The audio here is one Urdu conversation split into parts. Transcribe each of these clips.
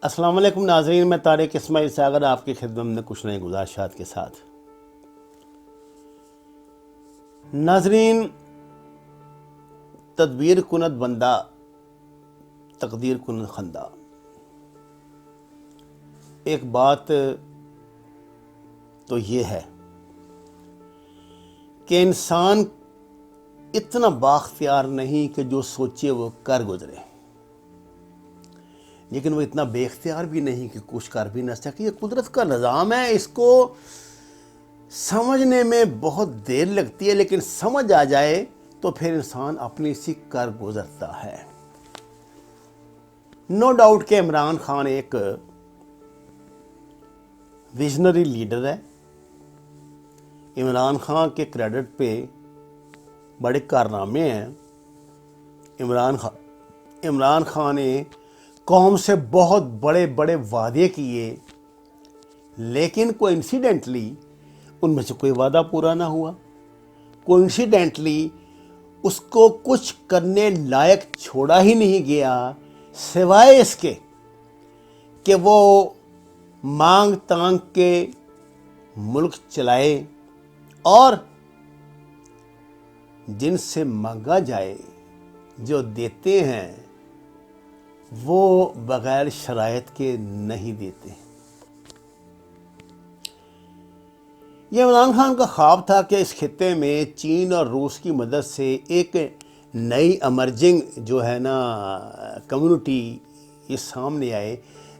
السلام علیکم ناظرین، میں طارق اسماعیل ساگر آپ کی خدمت میں کچھ نئی گزارشات کے ساتھ۔ ناظرین، تدبیر کند بندہ تقدیر کند خندہ۔ ایک بات تو یہ ہے کہ انسان اتنا بااختیار نہیں کہ جو سوچے وہ کر گزرے، لیکن وہ اتنا بے اختیار بھی نہیں کہ کچھ کر بھی نہ سکے۔ یہ قدرت کا نظام ہے، اس کو سمجھنے میں بہت دیر لگتی ہے، لیکن سمجھ آ جائے تو پھر انسان اپنی سی کر گزرتا ہے۔ نو ڈاؤٹ کہ عمران خان ایک ویژنری لیڈر ہے۔ عمران خان کے کریڈٹ پہ بڑے کارنامے ہیں۔ عمران خان نے قوم سے بہت بڑے بڑے وعدے کیے، لیکن کوئنسیڈنٹلی ان میں سے کوئی وعدہ پورا نہ ہوا۔ کوئنسیڈنٹلی اس کو کچھ کرنے لائق چھوڑا ہی نہیں گیا، سوائے اس کے کہ وہ مانگ تانگ کے ملک چلائے، اور جن سے مانگا جائے جو دیتے ہیں وہ بغیر شرائط کے نہیں دیتے۔ یہ عمران خان کا خواب تھا کہ اس خطے میں چین اور روس کی مدد سے ایک نئی ایمرجنگ جو ہے نا کمیونٹی یہ سامنے آئے،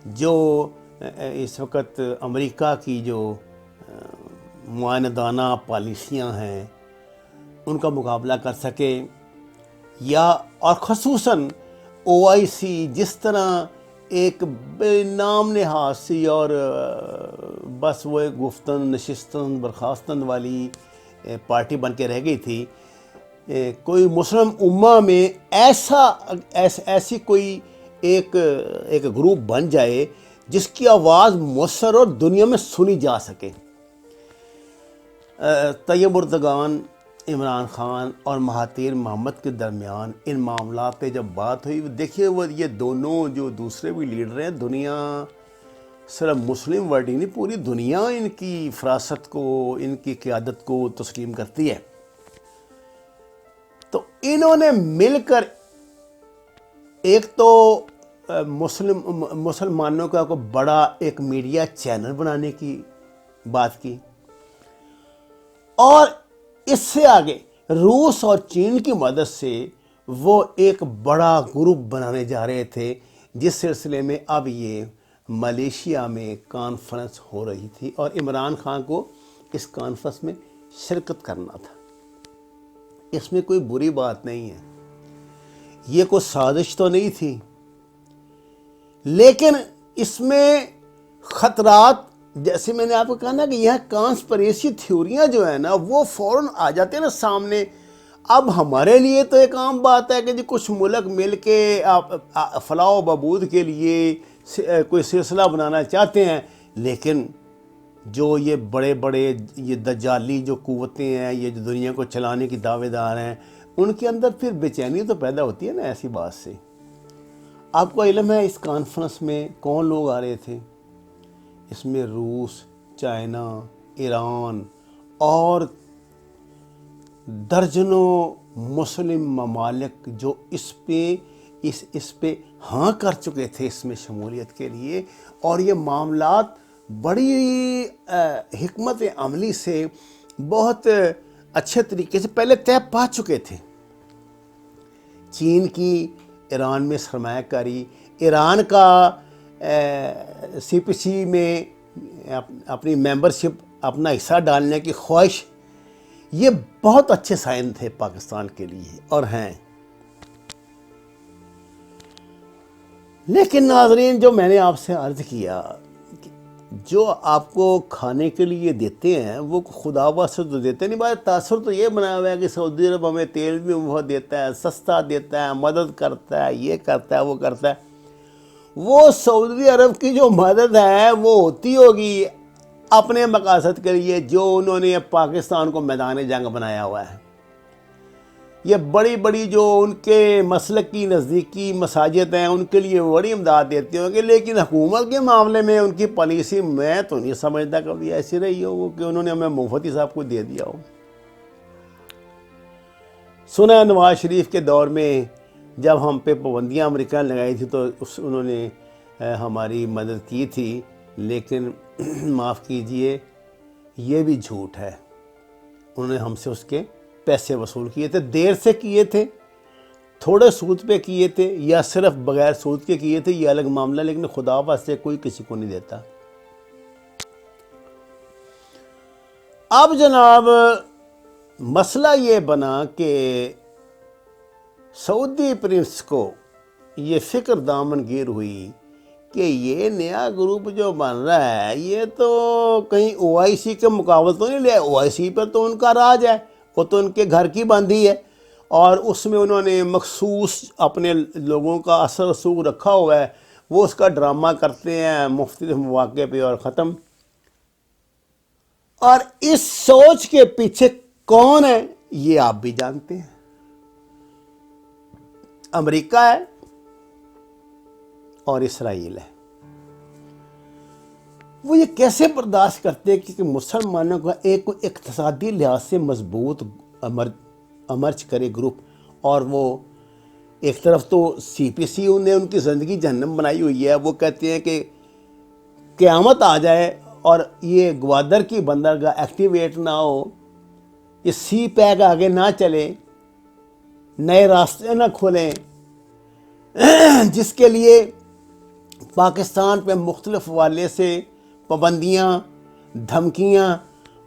جو اس وقت امریکہ کی جو معاندانہ پالیسیاں ہیں ان کا مقابلہ کر سکے، اور خصوصاً OIC جس طرح ایک بے نام نہاد سی اور بس وہ ایک گفتن نشستن برخاستن والی پارٹی بن کے رہ گئی تھی، کوئی مسلم امہ میں ایسی کوئی ایک گروپ بن جائے جس کی آواز مؤثر اور دنیا میں سنی جا سکے۔ طیب اردگان، عمران خان اور مہاتیر محمد کے درمیان ان معاملات پہ جب بات ہوئی، دیکھیے وہ یہ دونوں جو دوسرے بھی لیڈر ہیں، دنیا صرف مسلم ورلڈ ہی نہیں، پوری دنیا ان کی فراست کو، ان کی قیادت کو تسلیم کرتی ہے۔ تو انہوں نے مل کر ایک تو مسلمانوں کا کوئی بڑا ایک میڈیا چینل بنانے کی بات کی، اور اس سے آگے روس اور چین کی مدد سے وہ ایک بڑا گروپ بنانے جا رہے تھے، جس سلسلے میں اب یہ ملیشیا میں کانفرنس ہو رہی تھی، اور عمران خان کو اس کانفرنس میں شرکت کرنا تھا۔ اس میں کوئی بری بات نہیں ہے، یہ کوئی سازش تو نہیں تھی، لیکن اس میں خطرات، جیسے میں نے آپ کو کہا نا کہ یہ کانسپریسی تھیوریاں جو ہیں نا وہ فوراً آ جاتے ہیں نا سامنے۔ اب ہمارے لیے تو ایک عام بات ہے کہ جی کچھ ملک مل کے فلاح و بہبود کے لیے کوئی سلسلہ بنانا چاہتے ہیں، لیکن جو یہ بڑے بڑے یہ دجالی جو قوتیں ہیں، یہ جو دنیا کو چلانے کی دعوے دار ہیں، ان کے اندر پھر بے چینی تو پیدا ہوتی ہے نا ایسی بات سے۔ آپ کو علم ہے اس کانفرنس میں کون لوگ آ رہے تھے؟ اس میں روس، چائنا، ایران اور درجنوں مسلم ممالک جو اس پہ ہاں کر چکے تھے اس میں شمولیت کے لیے، اور یہ معاملات بڑی حکمت عملی سے بہت اچھے طریقے سے پہلے طے پا چکے تھے۔ چین کی ایران میں سرمایہ کاری، ایران کا CPC میں اپنی ممبرشپ، اپنا حصہ ڈالنے کی خواہش، یہ بہت اچھے سائن تھے پاکستان کے لیے اور ہیں۔ لیکن ناظرین، جو میں نے آپ سے عرض کیا کہ جو آپ کو کھانے کے لیے دیتے ہیں وہ خدا بخش تو دیتے نہیں، بات تاثر تو یہ بنا ہوا ہے کہ سعودی عرب ہمیں تیل بھی بہت دیتا ہے، سستا دیتا ہے، مدد کرتا ہے، یہ کرتا ہے، وہ کرتا ہے۔ وہ سعودی عرب کی جو مدد ہے وہ ہوتی ہوگی اپنے مقاصد کے لیے، جو انہوں نے پاکستان کو میدان جنگ بنایا ہوا ہے۔ یہ بڑی بڑی جو ان کے مسلک کی نزدیکی مساجد ہیں ان کے لیے بڑی امداد دیتے ہوں گے، لیکن حکومت کے معاملے میں ان کی پالیسی میں تو نہیں سمجھتا کبھی ایسی رہی ہو کہ انہوں نے ہمیں مفت ہی سب کچھ دے دیا ہو۔ سنا نواز شریف کے دور میں جب ہم پہ پابندیاں امریکہ نے لگائی تھی تو انہوں نے ہماری مدد کی تھی، لیکن معاف کیجئے یہ بھی جھوٹ ہے۔ انہوں نے ہم سے اس کے پیسے وصول کیے تھے، دیر سے کیے تھے، تھوڑے سود پہ کیے تھے یا صرف بغیر سود کے کیے تھے، یہ الگ معاملہ، لیکن خدا واسطے کوئی کسی کو نہیں دیتا۔ اب جناب مسئلہ یہ بنا کہ سعودی پرنس کو یہ فکر دامن گیر ہوئی کہ یہ نیا گروپ جو بن رہا ہے یہ تو کہیں او آئی سی کے مقابل تو نہیں لیا، او آئی سی پر تو ان کا راج ہے، وہ تو ان کے گھر کی بندی ہے، اور اس میں انہوں نے مخصوص اپنے لوگوں کا اثر رسوخ رکھا ہوا ہے، وہ اس کا ڈرامہ کرتے ہیں مختلف مواقع پہ اور ختم۔ اور اس سوچ کے پیچھے کون ہے یہ آپ بھی جانتے ہیں، امریکہ ہے اور اسرائیل ہے۔ وہ یہ کیسے برداشت کرتے ہیں کہ مسلمانوں کا ایک اقتصادی لحاظ سے مضبوط امرچ کرے گروپ، اور وہ ایک طرف تو سی پی سی نے ان کی زندگی جہنم بنائی ہوئی ہے، وہ کہتے ہیں کہ قیامت آ جائے اور یہ گوادر کی بندرگاہ ایکٹیویٹ نہ ہو، یہ سی پیک آگے نہ چلے، نئے راستے نہ کھولیں، جس کے لیے پاکستان پہ مختلف حوالے سے پابندیاں، دھمکیاں،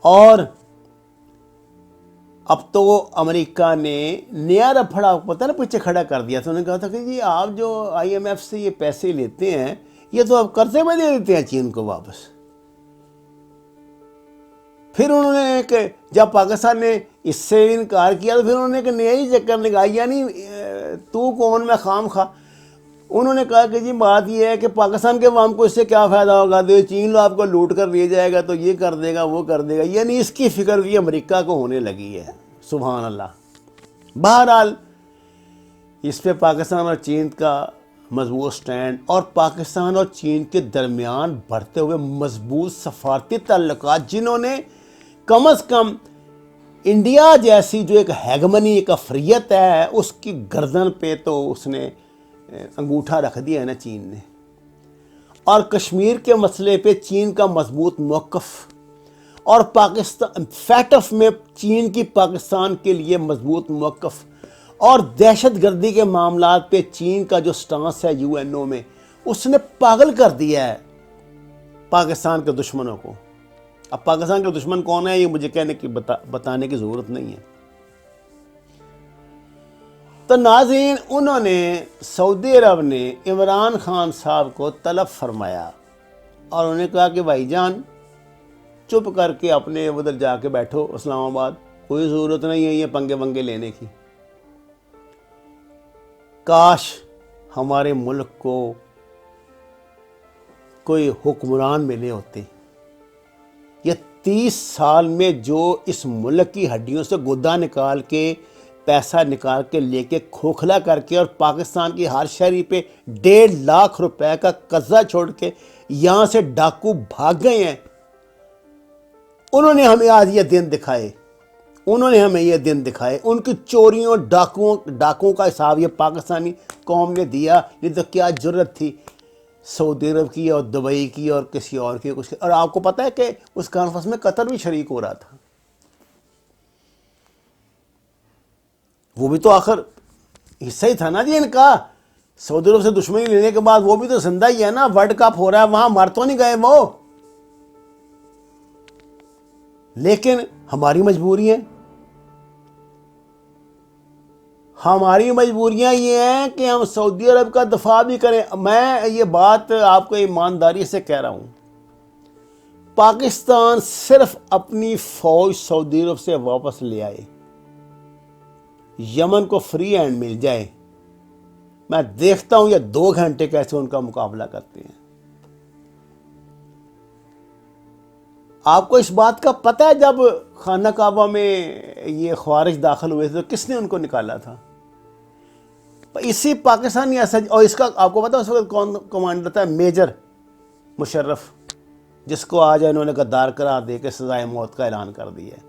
اور اب تو امریکہ نے نیا رپھڑا پتہ نا پیچھے کھڑا کر دیا تھا۔ انہوں نے کہا تھا کہ جی آپ جو آئی ایم ایف سے یہ پیسے لیتے ہیں یہ تو آپ قرضے میں دے دیتے ہیں چین کو واپس۔ پھر انہوں نے کہ جب پاکستان نے اس سے انکار کیا تو پھر انہوں نے کہ نیا ہی چکر لگایا، یعنی تو کون میں خام خواہ۔ انہوں نے کہا کہ جی بات یہ ہے کہ پاکستان کے عوام کو اس سے کیا فائدہ ہوگا، تو چین لو آپ کو لوٹ کر لے جائے گا تو یہ کر دے گا وہ کر دے گا، یعنی اس کی فکر بھی امریکہ کو ہونے لگی ہے۔ سبحان اللہ۔ بہرحال اس پہ پاکستان اور چین کا مضبوط سٹینڈ، اور پاکستان اور چین کے درمیان بڑھتے ہوئے مضبوط سفارتی تعلقات، جنہوں نے کم از کم انڈیا جیسی جو ایک ہیگمنی، ایک افریت ہے، اس کی گردن پہ تو اس نے انگوٹھا رکھ دیا ہے نا چین نے۔ اور کشمیر کے مسئلے پہ چین کا مضبوط موقف، اور پاکستان فیٹف میں چین کی پاکستان کے لیے مضبوط موقف، اور دہشت گردی کے معاملات پہ چین کا جو سٹانس ہے یو این او میں، اس نے پاگل کر دیا ہے پاکستان کے دشمنوں کو۔ اب پاکستان کے دشمن کون ہے یہ مجھے بتانے کی ضرورت نہیں ہے۔ تو ناظرین، انہوں نے سعودی عرب نے عمران خان صاحب کو طلب فرمایا اور انہوں نے کہا کہ بھائی جان چپ کر کے اپنے ادھر جا کے بیٹھو اسلام آباد، کوئی ضرورت نہیں ہے یہ پنگے ونگے لینے کی۔ کاش ہمارے ملک کو کوئی حکمران ملے ہوتے، یہ 30 سال میں جو اس ملک کی ہڈیوں سے گدا نکال کے، پیسہ نکال کے لے کے، کھوکھلا کر کے، اور پاکستان کی ہر شہری پہ 1.5 لاکھ روپے کا قرضہ چھوڑ کے یہاں سے ڈاکو بھاگ گئے ہیں، انہوں نے ہمیں آج یہ دن دکھائے، انہوں نے ہمیں یہ دن دکھائے، ان کی چوریوں ڈاکوں کا حساب یہ پاکستانی قوم نے دیا۔ یہ تو کیا جرت تھی سعودی عرب کی اور دبئی کی اور کسی اور کی کچھ، اور آپ کو پتہ ہے کہ اس کانفرنس میں قطر بھی شریک ہو رہا تھا، وہ بھی تو آخر حصہ ہی تھا نا جی ان کا۔ سعودی عرب سے دشمنی لینے کے بعد وہ بھی تو زندہ ہی ہے نا، ورلڈ کپ ہو رہا ہے وہاں، مر تو نہیں گئے وہ۔ لیکن ہماری مجبوری ہے، ہماری مجبوریاں یہ ہیں کہ ہم سعودی عرب کا دفاع بھی کریں۔ میں یہ بات آپ کو ایمانداری سے کہہ رہا ہوں، پاکستان صرف اپنی فوج سعودی عرب سے واپس لے آئے، یمن کو فری ہینڈ مل جائے، میں دیکھتا ہوں یہ 2 گھنٹے کیسے ان کا مقابلہ کرتے ہیں۔ آپ کو اس بات کا پتہ ہے جب خانہ کعبہ میں یہ خوارج داخل ہوئے تھے تو کس نے ان کو نکالا تھا؟ اسی پاکستانی ایسا. اور اس کا آپ کو پتہ ہے اس وقت کون کمانڈر تھا؟ میجر مشرف، جس کو آج انہوں نے غدار قرار دے کے سزائے موت کا اعلان کر دیا ہے.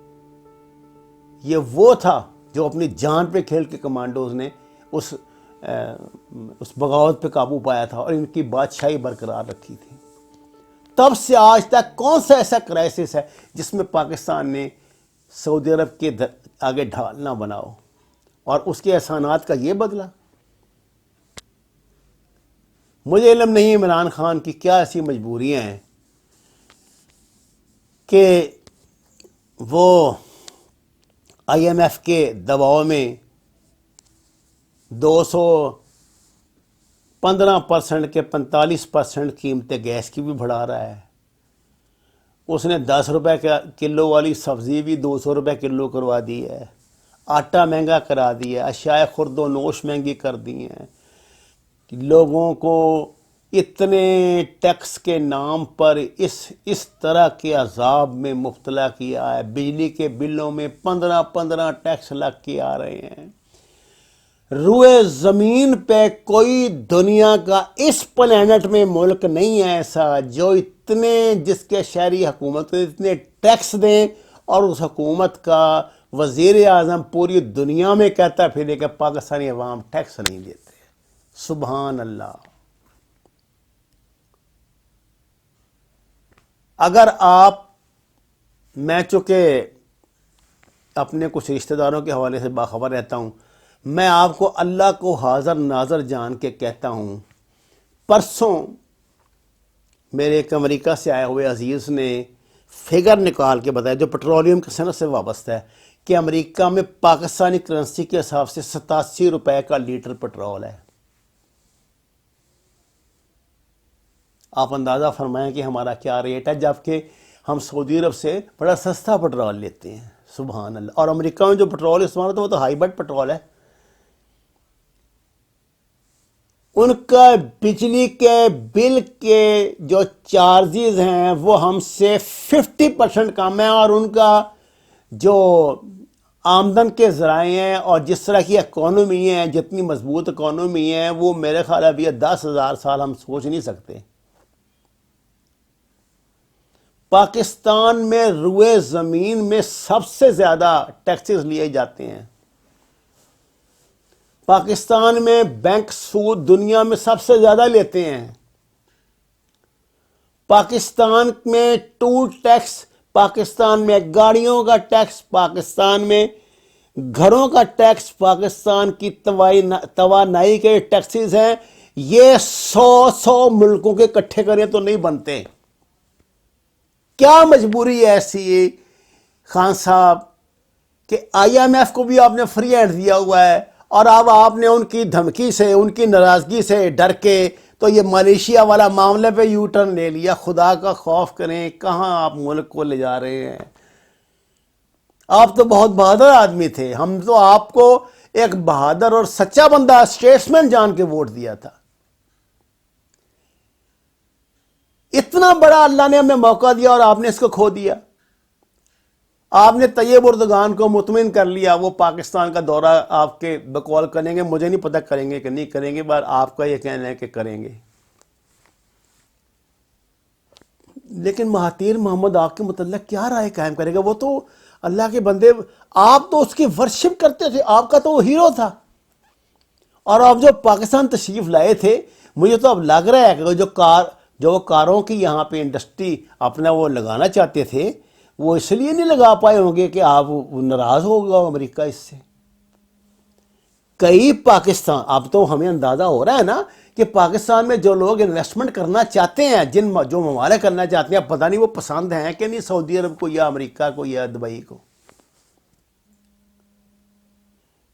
یہ وہ تھا جو اپنی جان پہ کھیل کے کمانڈوز نے اس بغاوت پہ قابو پایا تھا اور ان کی بادشاہی برقرار رکھی تھی. تب سے آج تک کون سا ایسا کرائسس ہے جس میں پاکستان نے سعودی عرب کے آگے ڈھال نہ بناؤ اور اس کے احسانات کا یہ بدلہ؟ مجھے علم نہیں عمران خان کی کیا ایسی مجبوریاں ہیں کہ وہ IMF کے دباؤ میں 215% کے 45% قیمت گیس کی بھی بڑھا رہا ہے. اس نے 10 روپے کلو والی سبزی بھی 200 روپے کلو کروا دی ہے. آٹا مہنگا کرا دیا ہے. اشیاء خرد و نوش مہنگی کر دی ہیں. لوگوں کو اتنے ٹیکس کے نام پر اس طرح کے عذاب میں مبتلا کیا ہے. بجلی کے بلوں میں 15 ٹیکس لگ کے آ رہے ہیں. روئے زمین پہ کوئی دنیا کا اس پلانٹ میں ملک نہیں ہے ایسا جو جس کے شہری حکومت اتنے ٹیکس دیں اور اس حکومت کا وزیر اعظم پوری دنیا میں کہتا پھرے کہ پاکستانی عوام ٹیکس نہیں دیتے. سبحان اللہ. اگر میں چونکہ اپنے کچھ رشتہ داروں کے حوالے سے باخبر رہتا ہوں، میں آپ کو اللہ کو حاضر ناظر جان کے کہتا ہوں، پرسوں میرے ایک امریکہ سے آئے ہوئے عزیز نے فگر نکال کے بتایا جو پیٹرولیم کی صنعت سے وابستہ ہے کہ امریکہ میں پاکستانی کرنسی کے حساب سے 87 روپے کا لیٹر پیٹرول ہے. آپ اندازہ فرمائیں کہ ہمارا کیا ریٹ ہے، جبکہ ہم سعودی عرب سے بڑا سستا پیٹرول لیتے ہیں. سبحان اللہ. اور امریکہ میں جو پیٹرول استعمال ہوتا ہے وہ تو ہائیبرڈ پیٹرول ہے. ان کا بجلی کے بل کے جو چارجز ہیں وہ ہم سے 50% کم ہیں، اور ان کا جو آمدن کے ذرائع ہیں اور جس طرح کی اکانومی ہے، جتنی مضبوط اکانومی ہے، وہ میرے خیال ابھی 10,000 سال ہم سوچ نہیں سکتے. پاکستان میں روئے زمین میں سب سے زیادہ ٹیکسز لیے جاتے ہیں. پاکستان میں بینک سود دنیا میں سب سے زیادہ لیتے ہیں. پاکستان میں ٹول ٹیکس، پاکستان میں گاڑیوں کا ٹیکس، پاکستان میں گھروں کا ٹیکس، پاکستان کی توانائی کے ٹیکسز ہیں. یہ 100 ملکوں کے اکٹھے کریں تو نہیں بنتے. کیا مجبوری ہے ایسی خان صاحب کہ IMF کو بھی آپ نے فری ہینڈ دیا ہوا ہے، اور اب آپ نے ان کی دھمکی سے، ان کی ناراضگی سے ڈر کے تو یہ ملیشیا والا معاملے پہ یو ٹرن لے لیا. خدا کا خوف کریں، کہاں آپ ملک کو لے جا رہے ہیں؟ آپ تو بہت بہادر آدمی تھے. ہم تو آپ کو ایک بہادر اور سچا بندہ، اسٹیٹسمین جان کے ووٹ دیا تھا. اتنا بڑا اللہ نے ہمیں موقع دیا اور آپ نے اس کو کھو دیا. آپ نے طیب اردگان کو مطمئن کر لیا، وہ پاکستان کا دورہ آپ کے بقول کریں گے. مجھے نہیں پتہ کریں گے کہ نہیں کریں گے، بس آپ کا یہ کہنا ہے کہ کریں گے. لیکن مہاتیر محمد آپ کے متعلق کیا رائے قائم کرے گا؟ وہ تو اللہ کے بندے، آپ تو اس کی ورشپ کرتے تھے، آپ کا تو وہ ہیرو تھا. اور آپ جو پاکستان تشریف لائے تھے، مجھے تو اب لگ رہا ہے کہ جو کاروں کی یہاں پہ انڈسٹری اپنا وہ لگانا چاہتے تھے، وہ اس لیے نہیں لگا پائے ہوں گے کہ آپ ناراض ہوگا امریکہ اس سے. کئی پاکستان، اب تو ہمیں اندازہ ہو رہا ہے نا کہ پاکستان میں جو لوگ انویسٹمنٹ کرنا چاہتے ہیں، جو ممالک کرنا چاہتے ہیں، پتہ نہیں وہ پسند ہیں کہ نہیں سعودی عرب کو یا امریکہ کو یا دبئی کو.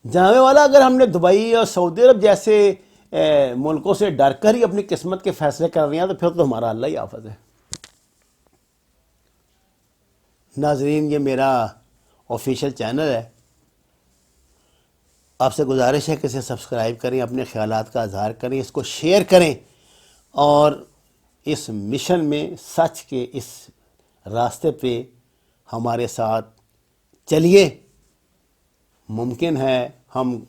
جانے والا، اگر ہم نے دبئی اور سعودی عرب جیسے ملکوں سے ڈر کر ہی اپنی قسمت کے فیصلے کر رہے ہیں تو پھر تو ہمارا اللہ ہی حافظ ہے. ناظرین، یہ میرا آفیشیل چینل ہے. آپ سے گزارش ہے کہ اسے سبسکرائب کریں، اپنے خیالات کا اظہار کریں، اس کو شیئر کریں، اور اس مشن میں سچ کے اس راستے پہ ہمارے ساتھ چلیے، ممکن ہے ہم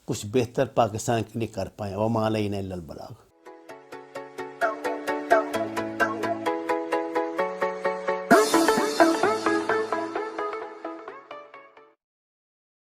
کچھ بہتر پاکستان کے لیے کر پائیں۔ وما علینا الا البلاغ۔